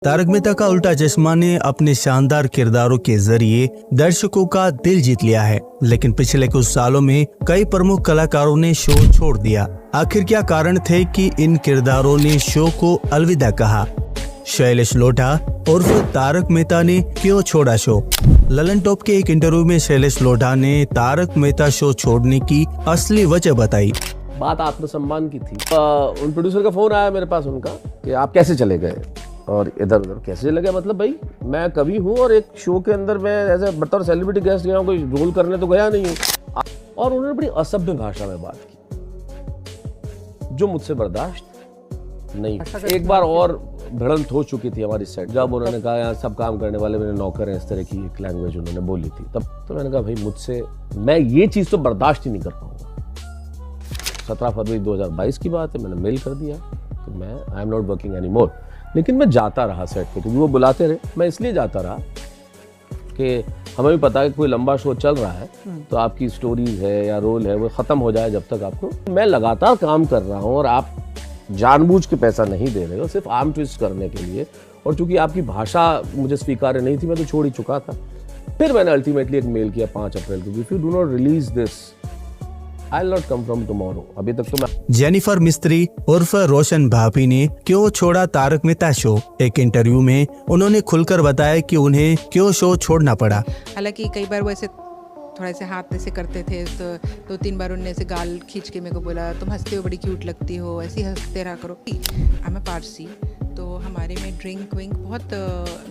तारक मेहता का उल्टा चश्मा ने अपने शानदार किरदारों के जरिए दर्शकों का दिल जीत लिया है, लेकिन पिछले कुछ सालों में कई प्रमुख कलाकारों ने शो छोड़ दिया। आखिर क्या कारण थे कि इन किरदारों ने शो को अलविदा कहा? शैलेश लोढ़ा उर्फ तारक मेहता ने क्यों छोड़ा शो? ललन टॉप के एक इंटरव्यू में शैलेश लोढ़ा ने तारक मेहता शो छोड़ने की असली वजह बताई। बात आत्मसम्मान की थी। उन प्रोड्यूसर का फोन आया मेरे पास उनका कि आप कैसे चले गए और इधर उधर कैसे चले गए। मतलब भाई मैं कवि हूँ और एक शो के अंदर मैं ऐसे बतौर सेलिब्रिटी गेस्ट गया हूँ, कोई रोल करने तो गया नहीं हूँ। और उन्होंने बड़ी असभ्य भाषा में बात की जो मुझसे बर्दाश्त नहीं। एक बार और भिड़ंत हो चुकी थी हमारी सेट, जब उन्होंने कहा यहाँ सब काम करने वाले मेरे नौकर हैं, इस तरह की एक लैंग्वेज उन्होंने बोली थी। तब तो मैंने कहा भाई मुझसे मैं ये चीज़ तो बर्दाश्त ही नहीं कर पाऊंगा। 17 फरवरी 2022 की बात है, मैंने मेल कर दिया कि मैं I am not working any more. लेकिन मैं जाता रहा सेट पे क्योंकि वो बुलाते रहे। मैं इसलिए जाता रहा कि हमें भी पता है कि कोई लंबा शो चल रहा है तो आपकी स्टोरीज है या रोल है वो ख़त्म हो जाए जब तक आपको। मैं लगातार काम कर रहा हूँ और आप जानबूझ के पैसा नहीं दे रहे हो सिर्फ आर्म ट्विस्ट करने के लिए, और चूंकि आपकी भाषा मुझे स्वीकार्य नहीं थी मैं तो छोड़ ही चुका था। फिर मैंने अल्टीमेटली एक मेल किया 5 अप्रैल को, if you do not release this I will not come from tomorrow. अभी तक तो मैं। जेनिफर मिस्त्री उर्फ रोशन भाभी ने क्यों छोड़ा तारक मेहता शो? एक इंटरव्यू में उन्होंने खुलकर बताया कि उन्हें क्यों शो छोड़ना पड़ा। हालांकि कई बार वो ऐसे थोड़ा ऐसे हाथ ऐसे करते थे तो 2-3 बार उन्होंने ऐसे गाल खींच के मेरे को बोला तुम हंसते हो, बड़ी क्यूट लगती हो, ऐसे ही हंसते रहा करो। आई एम पारसी, तो हमारे में ड्रिंक विंक बहुत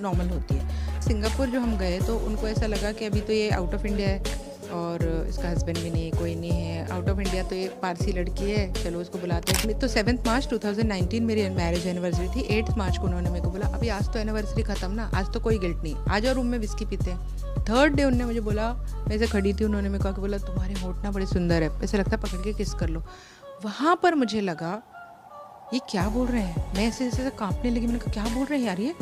नॉर्मल होती है। सिंगापुर जो हम गए तो उनको ऐसा लगा कि अभी तो ये आउट ऑफ इंडिया है और इसका हस्बैंड भी नहीं, कोई नहीं है आउट ऑफ इंडिया, तो ये पारसी लड़की है, चलो उसको बुलाते हैं। तो 7 मार्च 2019 मेरी मैरिज एनिवर्सरी थी। 8 मार्च को उन्होंने मेरे को बोला अभी आज तो एनिवर्सरी खत्म ना, आज तो कोई गिल्ट नहीं, आ जाओ रूम में विस्की पीते हैं। 3rd डे उन्होंने मुझे बोला, मैं ऐसे खड़ी थी, उन्होंने मेरे को आके बोला तुम्हारे होठ ना बड़े सुंदर है, ऐसे लगता है पकड़ के किस कर लो। वहाँ पर मुझे लगा ये क्या बोल रहे हैं, मैं ऐसे ऐसे कांपने लगी। मैंने कहा क्या बोल रहे हैं यार ये।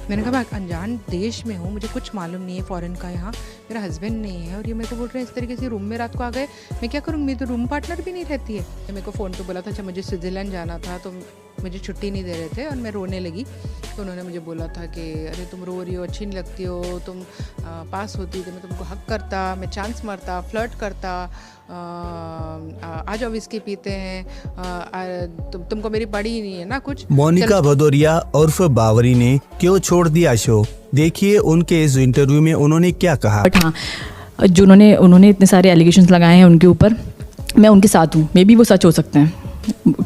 मैंने कहा मैं अनजान देश में हूँ, मुझे कुछ मालूम नहीं है फॉरेन का, यहाँ मेरा हस्बैंड नहीं है और ये मेरे को बोल रहे हैं इस तरीके से। रूम में रात को आ गए, मैं क्या करूँगी, मेरी तो रूम पार्टनर भी नहीं रहती है। मेरे को फ़ोन पे बोला था अच्छा मुझे स्विट्ज़रलैंड जाना था तो मुझे छुट्टी नहीं दे रहे थे और मैं रोने लगी। तो उन्होंने मुझे बोला था कि अरे तुम रो रही हो, अच्छी नहीं लगती हो, तुम पास होती तो मैं तुमको हक करता, मैं चांस मारता, फ्लर्ट करता, आ जाओ विस्की पीते हैं, तुमको मेरी पड़ी ही नहीं है ना कुछ। मोनिका भदौरिया उर्फ बावरी ने क्यों छोड़ दिया शो? देखिए उनके इस इंटरव्यू में उन्होंने क्या कहा। बट हाँ, जो उन्होंने इतने सारे एलिगेशंस लगाए हैं उनके ऊपर, मैं उनके साथ हूँ। मे बी वो सच हो सकते हैं,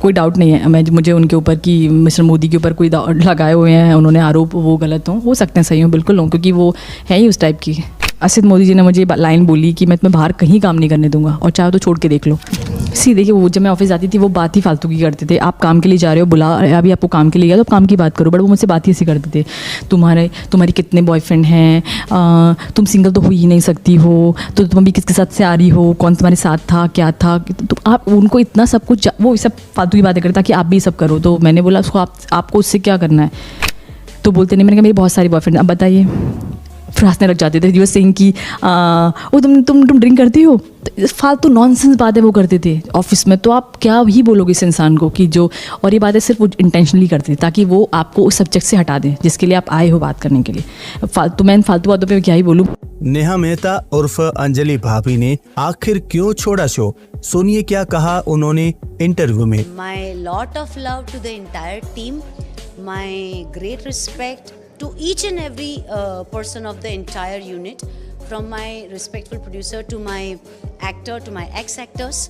कोई डाउट नहीं है। मुझे उनके ऊपर कि मिस्टर मोदी के ऊपर कोई लगाए हुए हैं उन्होंने आरोप, वो गलत हो सकते हैं, सही हो बिल्कुल हो, क्योंकि वो है ही उस टाइप की। असित मोदी जी ने मुझे लाइन बोली कि मैं तुम्हें बाहर कहीं काम नहीं करने दूंगा और चाहे तो छोड़ के देख लो। देखिए वो जब मैं ऑफिस जाती थी वो बात ही फालतू की करते थे। आप काम के लिए जा रहे हो, बुला अभी आपको काम के लिए गया तो काम की बात करो, बट वो मुझसे बात ही ऐसी करते थे तुम्हारी कितने बॉयफ्रेंड हैं, तुम सिंगल तो हो ही नहीं सकती हो, तो तुम अभी किसके साथ से आ रही हो, कौन तुम्हारे साथ था, क्या था। तो आप उनको इतना सब कुछ, वो सब फालतू की बातें करता कि आप भी सब करो। तो मैंने बोला उसको आपको उससे क्या करना है? तो बोलते नहीं। मैंने कहा मेरी बहुत सारी बॉयफ्रेंड, अब बताइए। फिर हंसने लग जाते थे। यूँ सिंह की वो तुम ड्रिंक करती हो, फालतू नॉनसेंस बातें वो करते थे ऑफिस में। तो आप क्या ही बोलोगे इस इंसान को कि जो, और ये बातें सिर्फ वो इंटेंशनली करते थे ताकि वो आपको उस सब्जेक्ट से हटा दें जिसके लिए आप आए हो बात करने के लिए। फालतू बातों पे क्या ही बोलूँ। नेहा मेहता उर्फ अंजलि भाभी ने आखिर क्यों छोड़ा शो? सुनिए क्या कहा उन्होंने इंटरव्यू में। My lot of love to the entire team, my great respect to each and every person of the entire unit, from my respectful producer to my actor to my ex-actors.